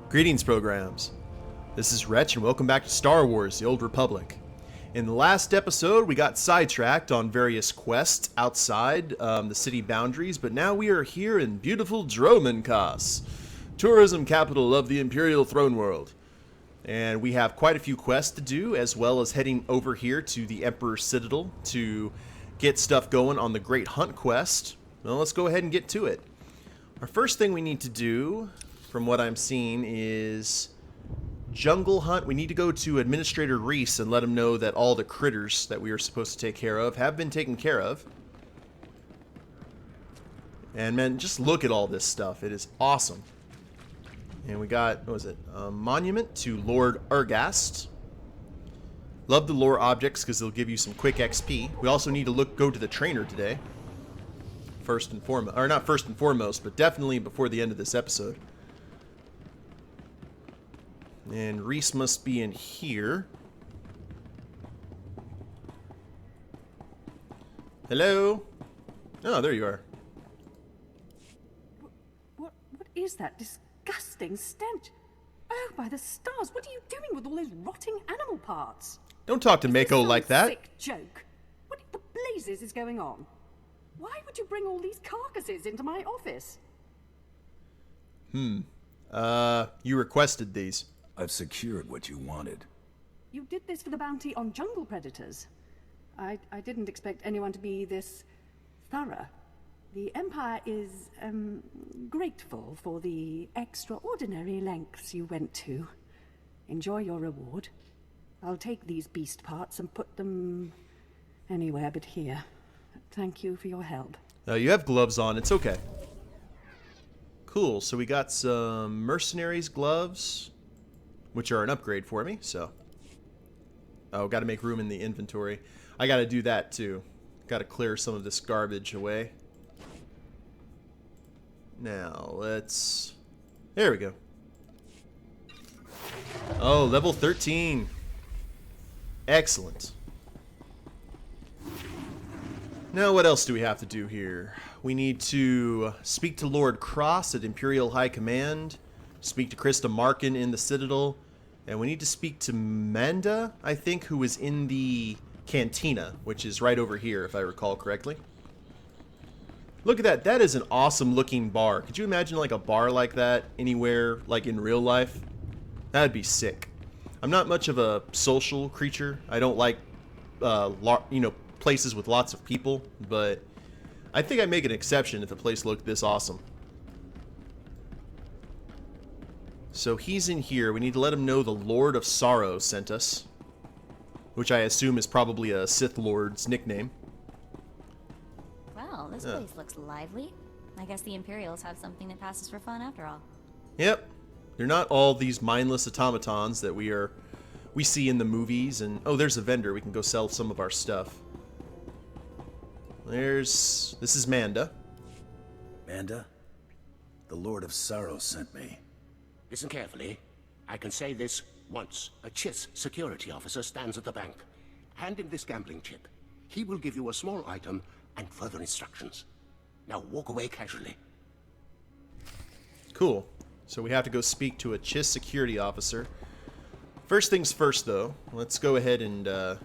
Greetings, programs. This is Wretch, and welcome back to Star Wars: The Old Republic. In the last episode, we got sidetracked on various quests outside the city boundaries, but now we are here in beautiful Dromund, Kaas, tourism capital of the Imperial throne world. And we have quite a few quests to do, as well as heading over here to the Emperor's Citadel to get stuff going on the Great Hunt quest. Well, let's go ahead and get to it. Our first thing we need to do, from what I'm seeing, is jungle hunt. We need to go to Administrator Reese and let him know that all the critters that we are supposed to take care of have been taken care of. And man, just look at all this stuff. It is awesome. And we got, what was it? A monument to Lord Ergast. Love the lore objects because they'll give you some quick XP. We also need to go to the trainer today. First and foremost, or not first and foremost, but definitely before the end of this episode. And Reese must be in here. Hello? Oh, there you are. What is that disgusting stench? Oh, by the stars, what are you doing with all those rotting animal parts? Don't talk to Mako like that. Sick joke. What the blazes is going on? Why would you bring all these carcasses into my office? You requested these. I've secured what you wanted. You did this for the bounty on jungle predators. I didn't expect anyone to be this thorough. The Empire is, grateful for the extraordinary lengths you went to. Enjoy your reward. I'll take these beast parts and put them anywhere but here. Thank you for your help. You have gloves on. It's okay. Cool. So we got some mercenaries gloves, which are an upgrade for me, so. Oh, got to make room in the inventory. I got to do that, too. Got to clear some of this garbage away. Now, let's... There we go. Oh, level 13. Excellent. Now, what else do we have to do here? We need to speak to Lord Cross at Imperial High Command, speak to Krista Markin in the Citadel, and we need to speak to Manda, I think, who is in the cantina, which is right over here, if I recall correctly. Look at that. That is an awesome looking bar. Could you imagine like a bar like that anywhere, like in real life? That'd be sick. I'm not much of a social creature. I don't like, places with lots of people, but I think I'd make an exception if a place looked this awesome. So he's in here. We need to let him know the Lord of Sorrow sent us, which I assume is probably a Sith Lord's nickname. Well, this place looks lively. I guess the Imperials have something that passes for fun after all. Yep. They're not all these mindless automatons that we see in the movies. And oh, there's a vendor. We can go sell some of our stuff. This is Manda. Manda? The Lord of Sorrow sent me. Listen carefully. I can say this once. A Chiss security officer stands at the bank. Hand him this gambling chip. He will give you a small item and further instructions. Now walk away casually. Cool. So we have to go speak to a Chiss security officer. First things first, though. Let's go ahead and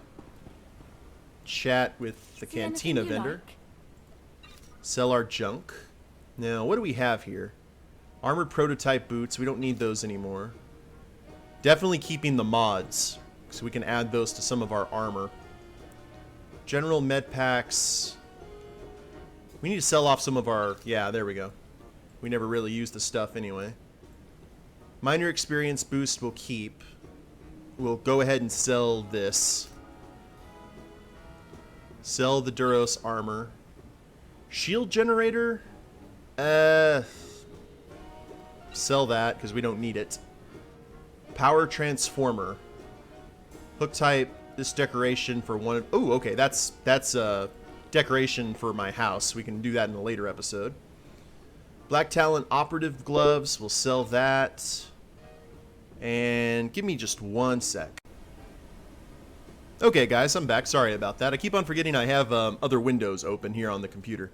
chat with the cantina vendor. Sell our junk. Now, what do we have here? Armored prototype boots. We don't need those anymore. Definitely keeping the mods, so we can add those to some of our armor. General med packs. We need to sell off some of our... Yeah, there we go. We never really use the stuff anyway. Minor experience boost we'll keep. We'll go ahead and sell this. Sell the Duros armor. Shield generator? Sell that, because we don't need it. Power transformer. Hook type, this decoration for one... Oh, okay, that's a decoration for my house. We can do that in a later episode. Black Talent operative gloves, we'll sell that. And give me just one sec. Okay, guys, I'm back. Sorry about that. I keep on forgetting I have other windows open here on the computer.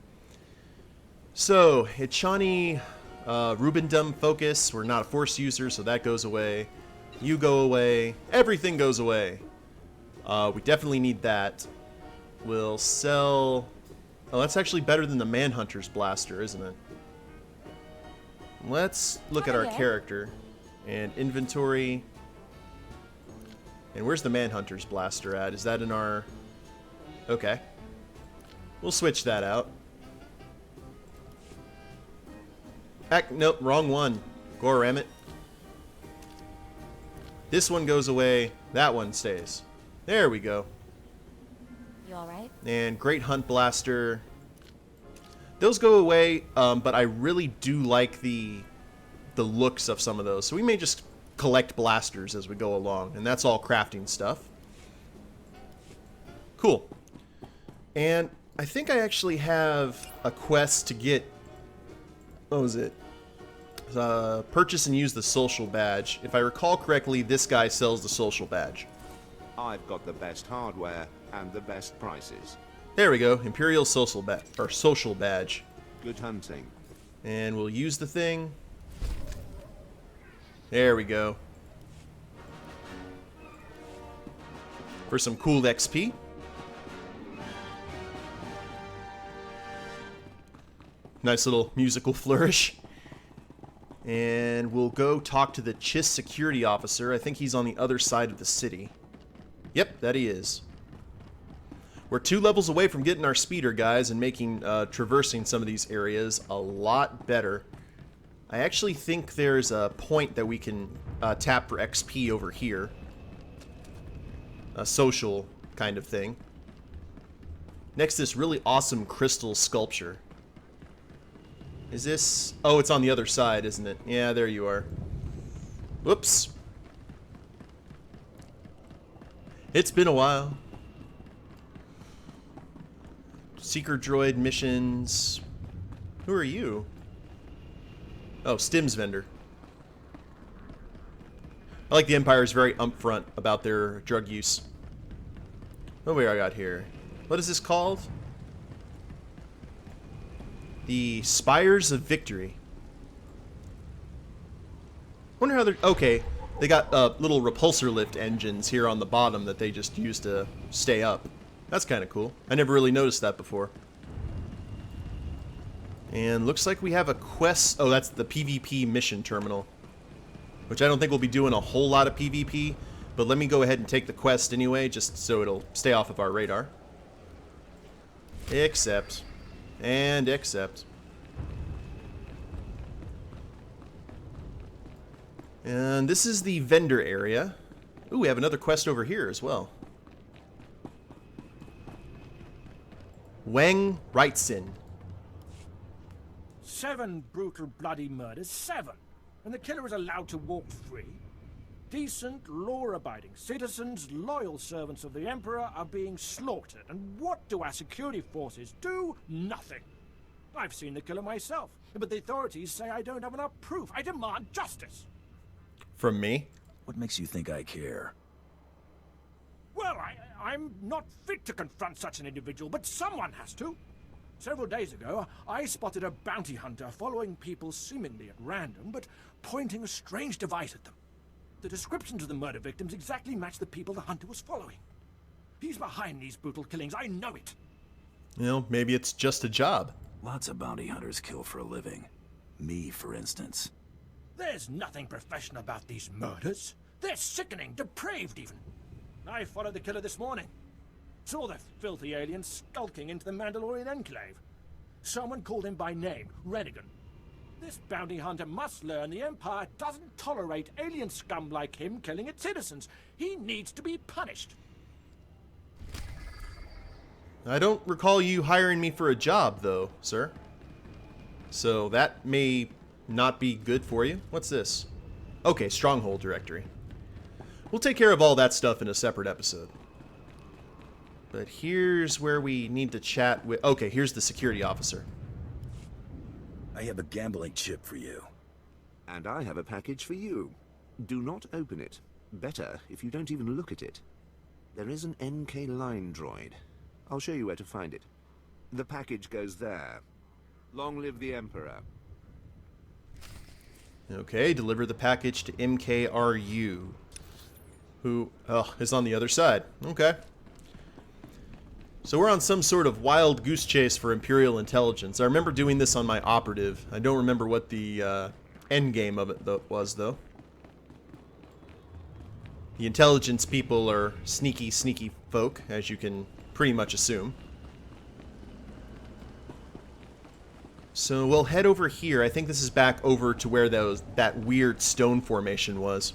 So, Ichani Rubendum focus. We're not a force user, so that goes away. You go away. Everything goes away. We definitely need that. We'll sell... Oh, that's actually better than the Manhunter's Blaster, isn't it? Let's look at our character. And inventory. And where's the Manhunter's Blaster at? Is that in our... Okay. We'll switch that out. Heck, nope, wrong one. Gorammit. This one goes away. That one stays. There we go. You alright? And Great Hunt Blaster. Those go away, but I really do like the looks of some of those. So we may just collect blasters as we go along. And that's all crafting stuff. Cool. And I think I actually have a quest to get... What was it? Purchase and use the social badge. If I recall correctly, this guy sells the social badge. I've got the best hardware and the best prices. There we go. Imperial social badge. Good hunting. And we'll use the thing. There we go. For some cool XP. Nice little musical flourish. And we'll go talk to the Chiss security officer. I think he's on the other side of the city. Yep, that he is. We're 2 levels away from getting our speeder, guys, and making traversing some of these areas a lot better. I actually think there's a point that we can tap for XP over here. A social kind of thing. Next, this really awesome crystal sculpture. Is this... Oh, it's on the other side, isn't it? Yeah, there you are. Whoops. It's been a while. Seeker droid missions. Who are you? Oh, Stims vendor. I like the Empire is very upfront about their drug use. What do I got here? What is this called? The Spires of Victory. Wonder how they're... Okay, they got little repulsor lift engines here on the bottom that they just use to stay up. That's kind of cool. I never really noticed that before. And looks like we have a quest... Oh, that's the PvP mission terminal. Which I don't think we'll be doing a whole lot of PvP. But let me go ahead and take the quest anyway, just so it'll stay off of our radar. Accept. And accept. And this is the vendor area. Ooh, we have another quest over here as well. Wang Wrightson. 7 brutal bloody murders, 7. And the killer is allowed to walk free. Decent, law-abiding citizens, loyal servants of the Emperor are being slaughtered. And what do our security forces do? Nothing. I've seen the killer myself, but the authorities say I don't have enough proof. I demand justice. From me? What makes you think I care? Well, I'm not fit to confront such an individual, but someone has to. Several days ago, I spotted a bounty hunter following people seemingly at random, but pointing a strange device at them. The descriptions of the murder victims exactly match the people the hunter was following. He's behind these brutal killings, I know it. You know, maybe it's just a job. Lots of bounty hunters kill for a living. Me, for instance. There's nothing professional about these murders. They're sickening, depraved even. I followed the killer this morning. Saw the filthy alien skulking into the Mandalorian enclave. Someone called him by name, Rennigan. This bounty hunter must learn the Empire doesn't tolerate alien scum like him killing its citizens. He needs to be punished. I don't recall you hiring me for a job, though, sir. So that may not be good for you. What's this? Okay, Stronghold Directory. We'll take care of all that stuff in a separate episode. But here's where we need to chat with... Okay, here's the security officer. I have a gambling chip for you. And I have a package for you. Do not open it. Better if you don't even look at it. There is an NK line droid. I'll show you where to find it. The package goes there. Long live the Emperor. Okay, deliver the package to MKRU, who is on the other side. Okay. So we're on some sort of wild goose chase for Imperial intelligence. I remember doing this on my operative. I don't remember what the end game of it was, though. The intelligence people are sneaky, sneaky folk, as you can pretty much assume. So we'll head over here. I think this is back over to where that weird stone formation was.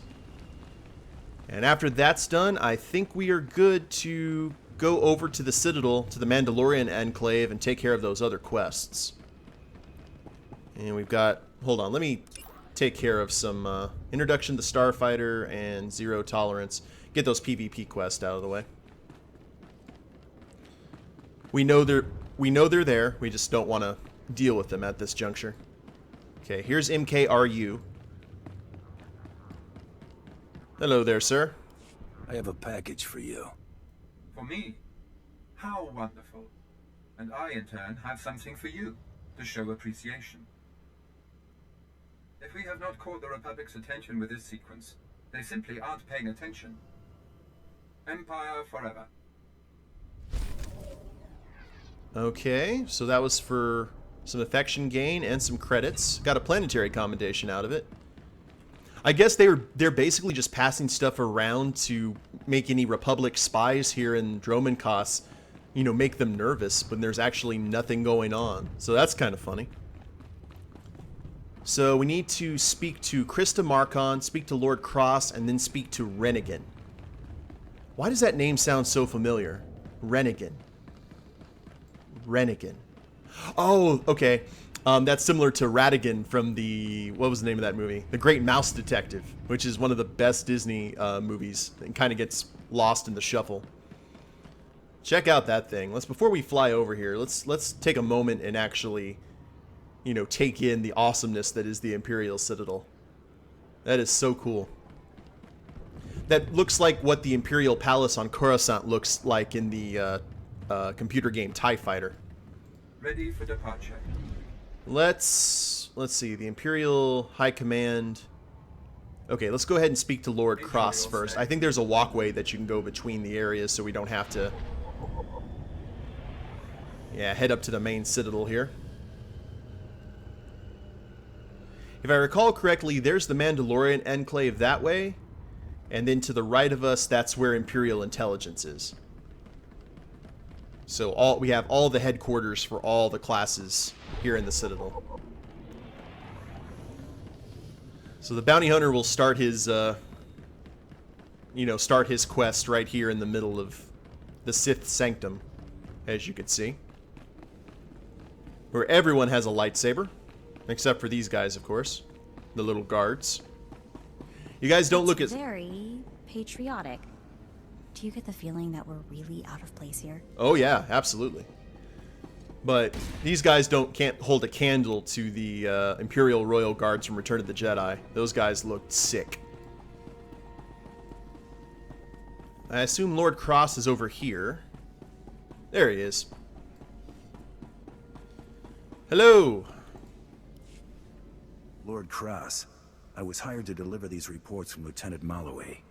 And after that's done, I think we are good to go over to the Citadel, to the Mandalorian Enclave, and take care of those other quests. And we've got... Hold on, let me take care of some Introduction to Starfighter and Zero Tolerance. Get those PvP quests out of the way. We know they're there. We just don't want to deal with them at this juncture. Okay, here's MKRU. Hello there, sir. I have a package for you. For me? How wonderful. And I, in turn, have something for you, to show appreciation. If we have not caught the Republic's attention with this sequence, they simply aren't paying attention. Empire forever. Okay, so that was for some affection gain and some credits. Got a planetary commendation out of it. I guess they're basically just passing stuff around to make any Republic spies here in Dromund Kaas, you know, make them nervous when there's actually nothing going on. So that's kind of funny. So we need to speak to Krista Markon, speak to Lord Cross, and then speak to Rennigan. Why does that name sound so familiar? Rennigan. Rennigan. Oh, okay. That's similar to Ratigan from the... What was the name of that movie? The Great Mouse Detective, which is one of the best Disney movies and kind of gets lost in the shuffle. Check out that thing. Before we fly over here, let's take a moment and actually, you know, take in the awesomeness that is the Imperial Citadel. That is so cool. That looks like what the Imperial Palace on Coruscant looks like in the computer game TIE Fighter. Ready for departure. Let's see, the Imperial High Command. Okay, let's go ahead and speak to Lord Cross first. I think there's a walkway that you can go between the areas so we don't have to... Yeah, head up to the main Citadel here. If I recall correctly, there's the Mandalorian Enclave that way, and then to the right of us, that's where Imperial Intelligence is. So we have all the headquarters for all the classes here in the Citadel. So the bounty hunter will start his, start his quest right here in the middle of the Sith Sanctum, as you can see, where everyone has a lightsaber, except for these guys, of course, the little guards. You guys don't look as very patriotic. Do you get the feeling that we're really out of place here? Oh yeah, absolutely. But these guys can't hold a candle to the Imperial Royal Guards from Return of the Jedi. Those guys looked sick. I assume Lord Cross is over here. There he is. Hello. Lord Cross, I was hired to deliver these reports from Lieutenant Malloway.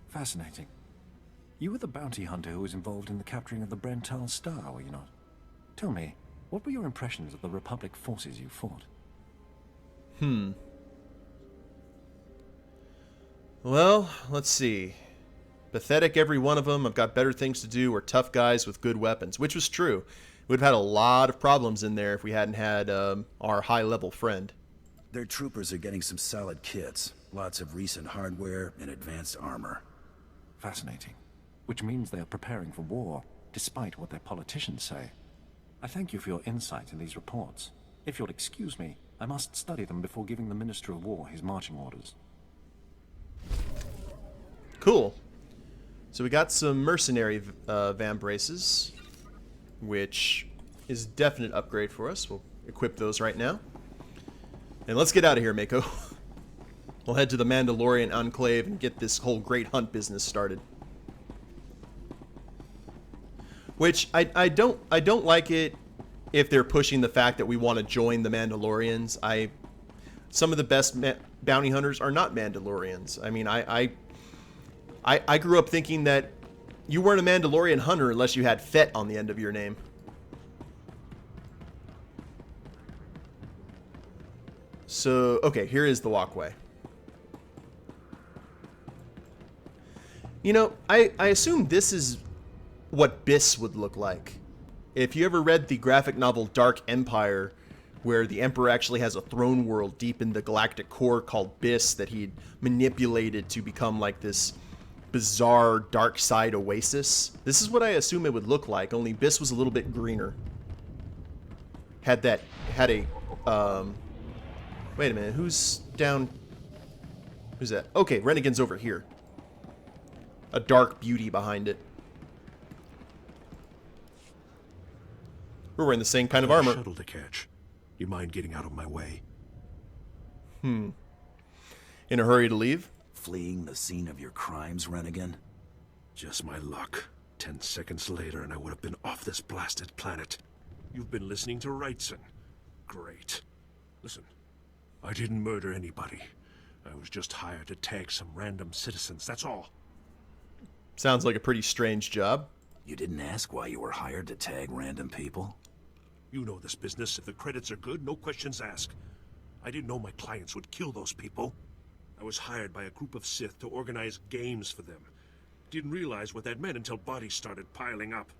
Fascinating. You were the bounty hunter who was involved in the capturing of the Brental Star, were you not? Tell me, what were your impressions of the Republic forces you fought? Well, let's see. Pathetic, every one of them. I've got better things to do. We're tough guys with good weapons, which was true. We'd have had a lot of problems in there if we hadn't had our high-level friend. Their troopers are getting some solid kits. Lots of recent hardware and advanced armor. Fascinating. Which means they are preparing for war, despite what their politicians say. I thank you for your insight in these reports. If you'll excuse me, I must study them before giving the Minister of War his marching orders. Cool. So we got some mercenary vambraces, which is a definite upgrade for us. We'll equip those right now. And let's get out of here, Mako. We'll head to the Mandalorian Enclave and get this whole great hunt business started. Which I don't like it if they're pushing the fact that we want to join the Mandalorians. Some of the best bounty hunters are not Mandalorians. I mean, I grew up thinking that you weren't a Mandalorian hunter unless you had Fett on the end of your name. So, okay, here is the walkway. You know, I assume this is what Biss would look like. If you ever read the graphic novel Dark Empire, where the Emperor actually has a throne world deep in the galactic core called Biss that he'd manipulated to become like this bizarre dark side oasis, this is what I assume it would look like, only Biss was a little bit greener. Had a, wait a minute, who's down? Who's that? Okay, Rennigan's over here. A dark beauty behind it. We're wearing the same kind of armor. Shuttle to catch. You mind getting out of my way? In a hurry to leave? Fleeing the scene of your crimes, Rennigan? Just my luck. 10 seconds later and I would have been off this blasted planet. You've been listening to Wrightson. Great. Listen, I didn't murder anybody. I was just hired to tag some random citizens, that's all. Sounds like a pretty strange job. You didn't ask why you were hired to tag random people? You know this business. If the credits are good, no questions asked. I didn't know my clients would kill those people. I was hired by a group of Sith to organize games for them. Didn't realize what that meant until bodies started piling up.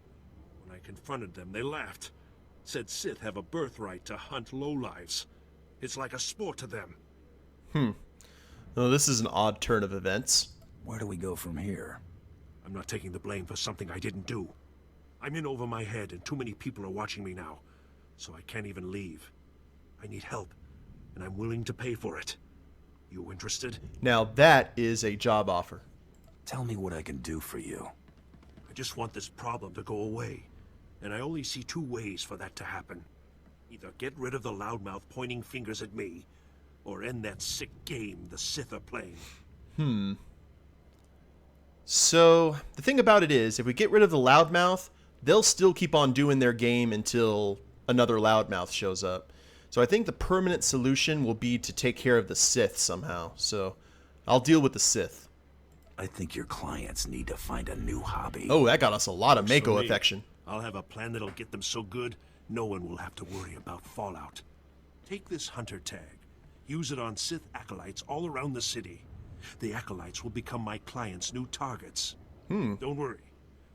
When I confronted them, they laughed. Said Sith have a birthright to hunt lowlives. It's like a sport to them. Well, this is an odd turn of events. Where do we go from here? I'm not taking the blame for something I didn't do. I'm in over my head and too many people are watching me now. So I can't even leave. I need help, and I'm willing to pay for it. You interested? Now that is a job offer. Tell me what I can do for you. I just want this problem to go away. And I only see two ways for that to happen. Either get rid of the loudmouth pointing fingers at me, or end that sick game the Sith are playing. So, the thing about it is, if we get rid of the loudmouth, they'll still keep on doing their game until another loudmouth shows up. So I think the permanent solution will be to take care of the Sith somehow. So, I'll deal with the Sith. I think your clients need to find a new hobby. Oh, that got us a lot of Mako So affection. I'll have a plan that'll get them so good, no one will have to worry about fallout. Take this hunter tag. Use it on Sith acolytes all around the city. The acolytes will become my clients' new targets. Don't worry.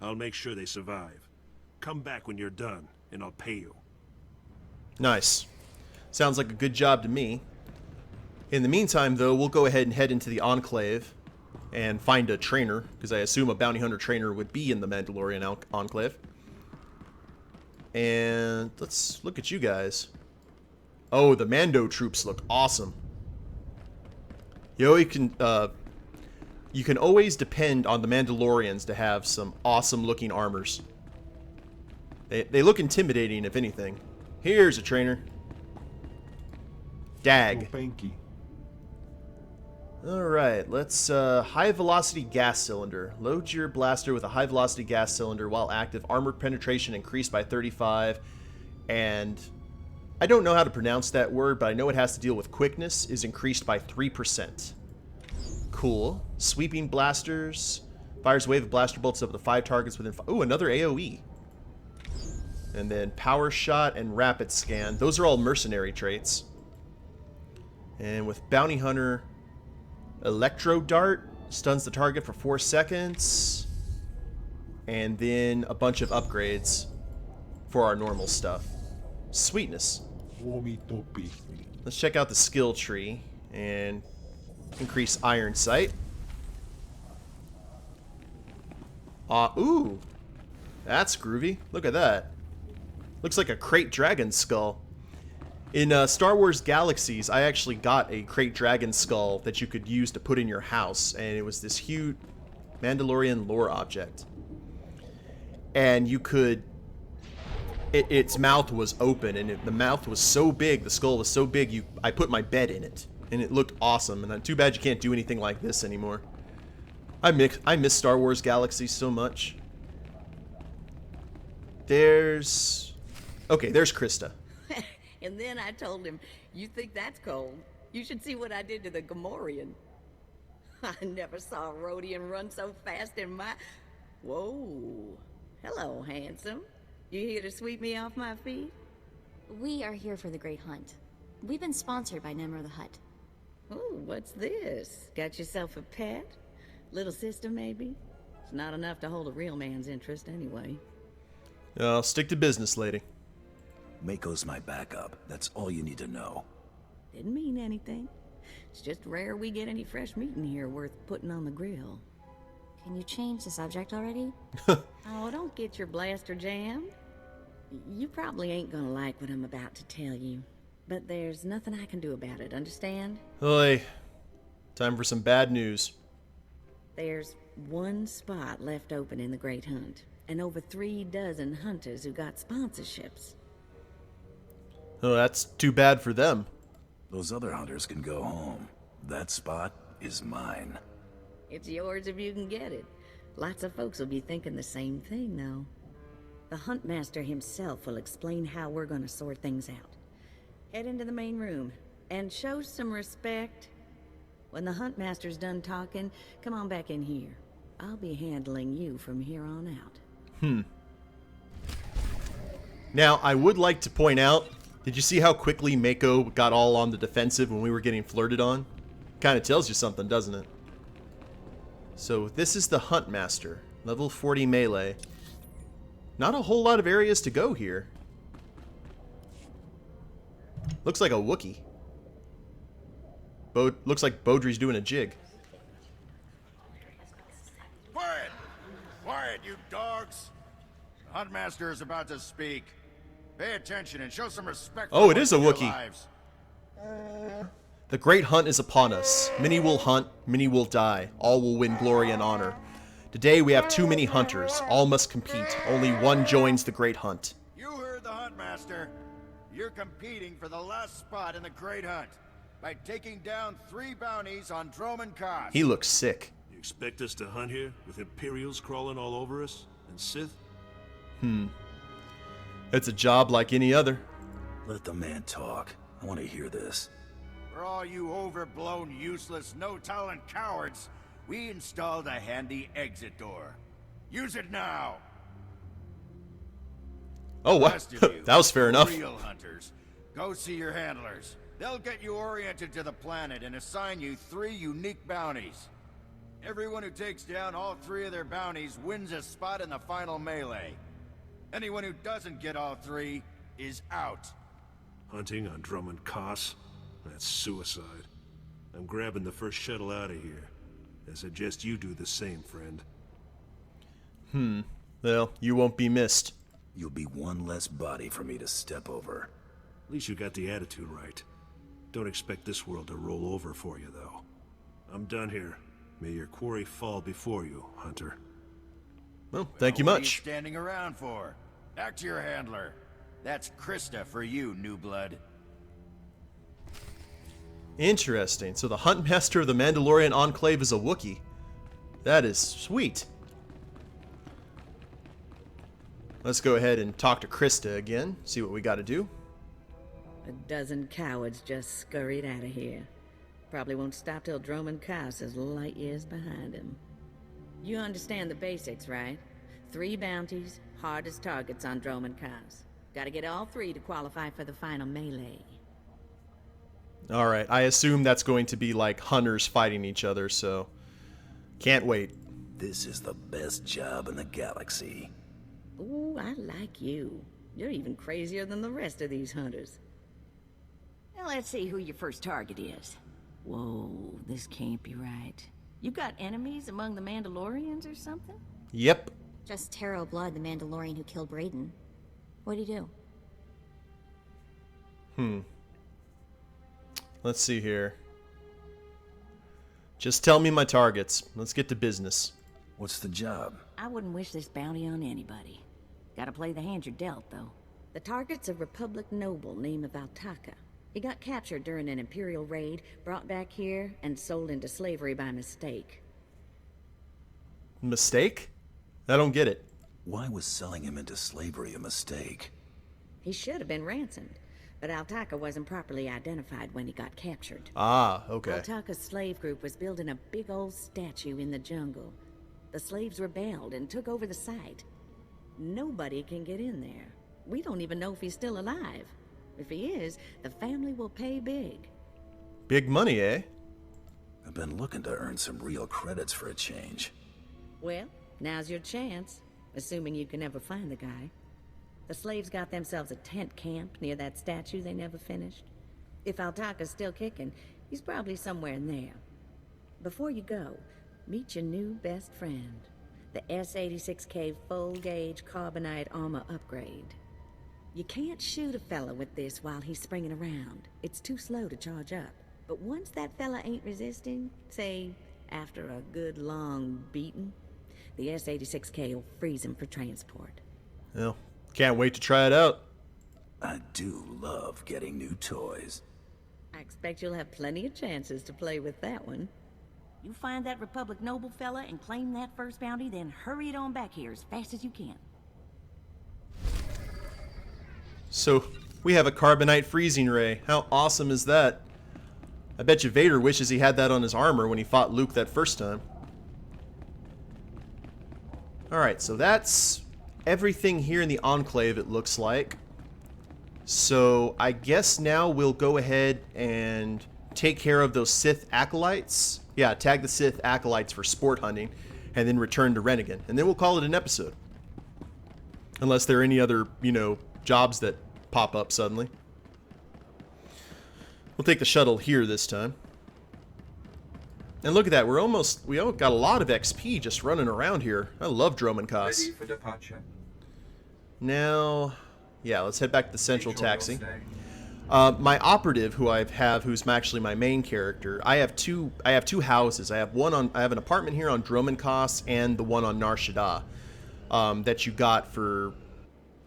I'll make sure they survive. Come back when you're done, and I'll pay you. Nice. Sounds like a good job to me. In the meantime, though, we'll go ahead and head into the Enclave and find a trainer, because I assume a bounty hunter trainer would be in the Mandalorian Enclave. And let's look at you guys. Oh, the Mando troops look awesome. You can always depend on the Mandalorians to have some awesome looking armors. They look intimidating, if anything. Here's a trainer. Dag. Oh, thank you. Alright, let's high velocity gas cylinder. Load your blaster with a high velocity gas cylinder while active. Armor penetration increased by 35. And I don't know how to pronounce that word, but I know it has to deal with quickness, is increased by 3%. Cool. Sweeping blasters. Fires a wave of blaster bolts up to 5 targets within... Ooh, another AoE. And then power shot and rapid scan. Those are all mercenary traits. And with bounty hunter, electro dart stuns the target for 4 seconds. And then a bunch of upgrades for our normal stuff. Sweetness. Let's check out the skill tree and increase iron sight. Ooh, that's groovy. Look at that. Looks like a Crate Dragon skull. In Star Wars Galaxies, I actually got a Crate Dragon skull that you could use to put in your house, and it was this huge Mandalorian lore object. And you could... Its mouth was open, and the mouth was so big, the skull was so big, I put my bed in it. And it looked awesome, and too bad you can't do anything like this anymore. I miss Star Wars Galaxies so much. Okay, there's Krista. And then I told him, "You think that's cold? You should see what I did to the Gamorrean. I never saw a Rhodian run so fast in my... Whoa. Hello, handsome. You here to sweep me off my feet? We are here for the Great Hunt. We've been sponsored by Nemro the Hutt. Oh, what's this? Got yourself a pet? Little sister, maybe? It's not enough to hold a real man's interest, anyway. I'll stick to business, lady. Mako's my backup. That's all you need to know. Didn't mean anything. It's just rare we get any fresh meat in here worth putting on the grill. Can you change the subject already? Oh, don't get your blaster jammed. You probably ain't gonna like what I'm about to tell you, but there's nothing I can do about it, understand? Oi. Time for some bad news. There's one spot left open in the Great Hunt, and over 36 hunters who got sponsorships. Oh, that's too bad for them. Those other hunters can go home. That spot is mine. It's yours if you can get it. Lots of folks will be thinking the same thing, though. The Huntmaster himself will explain how we're gonna sort things out. Head into the main room, and show some respect. When the Huntmaster's done talking, come on back in here. I'll be handling you from here on out. Now, I would like to point out, did you see how quickly Mako got all on the defensive when we were getting flirted on? Kind of tells you something, doesn't it? So, this is the Huntmaster, level 40 melee. Not a whole lot of areas to go here. Looks like a Wookiee. Looks like Bowdre's doing a jig. Quiet! Quiet, you dogs! The Huntmaster is about to speak. Pay attention and show some respect. Oh, it is a your Wookiee. lives. The great hunt is upon us. Many will hunt, many will die. All will win glory and honor. Today we have too many hunters. All must compete. Only one joins the great hunt. You heard the Huntmaster. You're competing for the last spot in the Great Hunt by taking down 3 bounties on Dromund Kaas. He looks sick. You expect us to hunt here with Imperials crawling all over us? And Sith? It's a job like any other. Let the man talk. I want to hear this. For all you overblown, useless, no-talent cowards, we installed a handy exit door. Use it now! Oh, wow. Rest of you, That was fair enough. real hunters, go see your handlers. They'll get you oriented to the planet and assign you 3 unique bounties. Everyone who takes down all 3 of their bounties wins a spot in the final melee. Anyone who doesn't get all 3 is out. Hunting on Dromund Kaas? That's suicide. I'm grabbing the first shuttle out of here. I suggest you do the same, friend. Well, you won't be missed. You'll be one less body for me to step over. At least you got the attitude right. Don't expect this world to roll over for you, though. I'm done here. May your quarry fall before you, Hunter. Well, thank you What are you much. standing around for? Back to your handler. That's Krista for you, new blood. Interesting. So the Huntmaster of the Mandalorian Enclave is a Wookiee. That is sweet. Let's go ahead and talk to Krista again. See what we got to do. A dozen cowards just scurried out of here. Probably won't stop till Dromund Kaas is light years behind him. You understand the basics, right? 3 bounties, hardest targets on Dromund Kaas. Gotta get all 3 to qualify for the final melee. All right. I assume that's going to be like hunters fighting each other, so can't wait. This is the best job in the galaxy. Ooh, I like you. You're even crazier than the rest of these hunters. Now let's see who your first target is. Whoa, this can't be right. You got enemies among the Mandalorians or something? Yep. Just Taro Blood, the Mandalorian who killed Brayden. What'd he do? Let's see here. Just tell me my targets. Let's get to business. What's the job? I wouldn't wish this bounty on anybody. Gotta play the hand you're dealt, though. The target's a Republic noble named Valtaka. He got captured during an Imperial raid, brought back here, and sold into slavery by mistake. Mistake? I don't get it. Why was selling him into slavery a mistake? He should have been ransomed. but Altaka wasn't properly identified when he got captured. Ah, okay. Altaka's slave group was building a big old statue in the jungle. The slaves rebelled and took over the site. Nobody can get in there. We don't even know if he's still alive. If he is, the family will pay big. Big money, eh? I've been looking to earn some real credits for a change. Well, now's your chance, assuming you can ever find the guy. The slaves got themselves a tent camp near that statue they never finished. If Altaka's still kicking, he's probably somewhere in there. Before you go, meet your new best friend, the S-86K full-gauge carbonite armor upgrade. You can't shoot a fella with this while he's springing around. It's too slow to charge up. But once that fella ain't resisting, say, after a good long beating, the S-86K will freeze him for transport. Well, can't wait to try it out. I do love getting new toys. I expect you'll have plenty of chances to play with that one. You find that Republic Noble fella and claim that first bounty, then hurry it on back here as fast as you can. So, we have a carbonite freezing ray. How awesome is that? I bet you Vader wishes he had that on his armor when he fought Luke that first time. Alright, so that's everything here in the Enclave, it looks like. So, I guess now we'll go ahead and take care of those Sith Acolytes. Yeah, tag the Sith Acolytes for sport hunting, and then return to Rennigan. And then we'll call it an episode. Unless there are any other, jobs that pop up suddenly. We'll take the shuttle here this time. And look at that, we got a lot of XP just running around here. I love Dromund Kaas. Ready for departure. Now, yeah, let's head back to the central taxi. My operative, who I have, who's actually my main character, I have two houses. I have an apartment here on Dromund Kaas and the one on Nar Shaddaa, that you got for,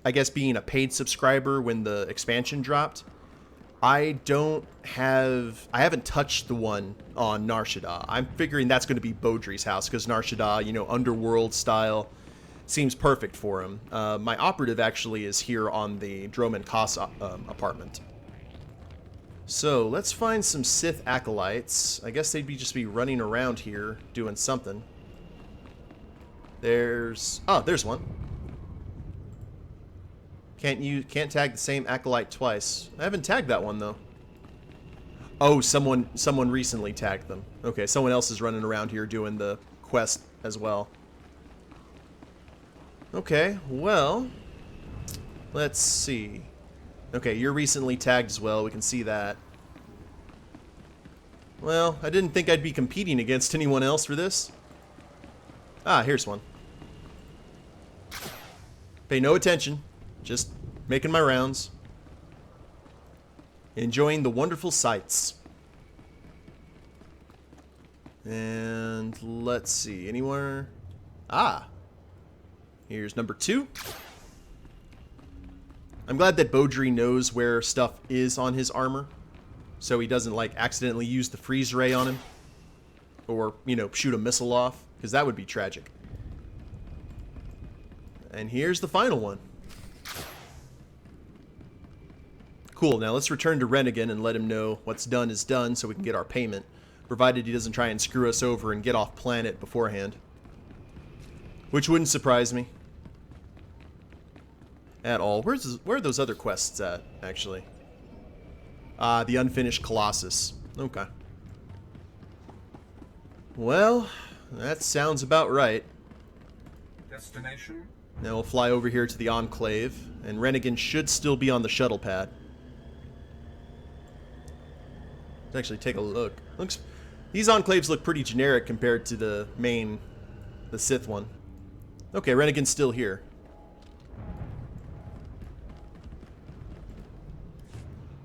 I guess, being a paid subscriber when the expansion dropped. I haven't touched the one on Nar Shaddaa. I'm figuring that's going to be Bowdre's house, because Nar Shaddaa, underworld style, seems perfect for him. My operative actually is here on the Dromund Kaas apartment. So, let's find some Sith Acolytes. I guess they'd just be running around here doing something. There's one. Can't tag the same Acolyte twice. I haven't tagged that one, though. Oh, someone recently tagged them. Okay, someone else is running around here doing the quest as well. Okay, well, let's see. Okay, you're recently tagged as well. We can see that. Well, I didn't think I'd be competing against anyone else for this. Ah, here's one. Pay no attention. Just making my rounds. Enjoying the wonderful sights. And let's see, anywhere? Ah, here's number 2. I'm glad that Bowdre knows where stuff is on his armor, so he doesn't accidentally use the freeze ray on him, or shoot a missile off, because that would be tragic. And here's the final one. Cool, now let's return to Rennigan and let him know what's done is done so we can get our payment, provided he doesn't try and screw us over and get off planet beforehand. Which wouldn't surprise me. At all. Where are those other quests at, actually? The Unfinished Colossus. Okay. Well, that sounds about right. Destination? Now we'll fly over here to the Enclave, and Rennigan should still be on the shuttle pad. Let's actually take a look. These Enclaves look pretty generic compared to the Sith one. Okay, Rennigan's still here.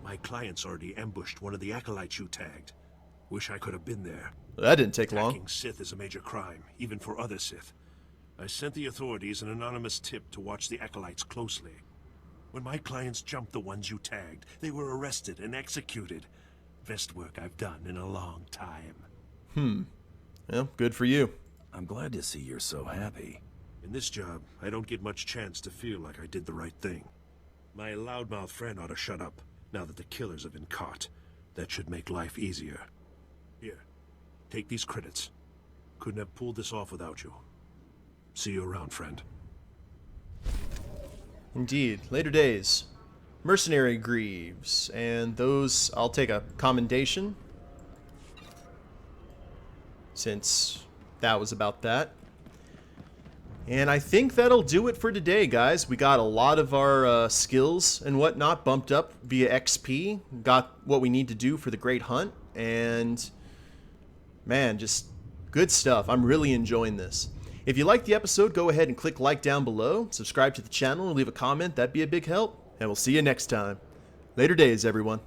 My clients already ambushed one of the acolytes you tagged. Wish I could have been there. That didn't take long. Attacking Sith is a major crime, even for other Sith. I sent the authorities an anonymous tip to watch the acolytes closely. When my clients jumped the ones you tagged, they were arrested and executed. Best work I've done in a long time. Well, good for you. I'm glad to see you're so happy. In this job, I don't get much chance to feel like I did the right thing. My loudmouth friend ought to shut up. Now that the killers have been caught, that should make life easier. Here, take these credits. Couldn't have pulled this off without you. See you around, friend. Indeed. Later days. Mercenary Greaves. And those, I'll take a commendation, since that was about that. And I think that'll do it for today, guys. We got a lot of our skills and whatnot bumped up via XP. Got what we need to do for the Great Hunt. And, man, just good stuff. I'm really enjoying this. If you liked the episode, go ahead and click like down below. Subscribe to the channel and leave a comment. That'd be a big help. And we'll see you next time. Later days, everyone.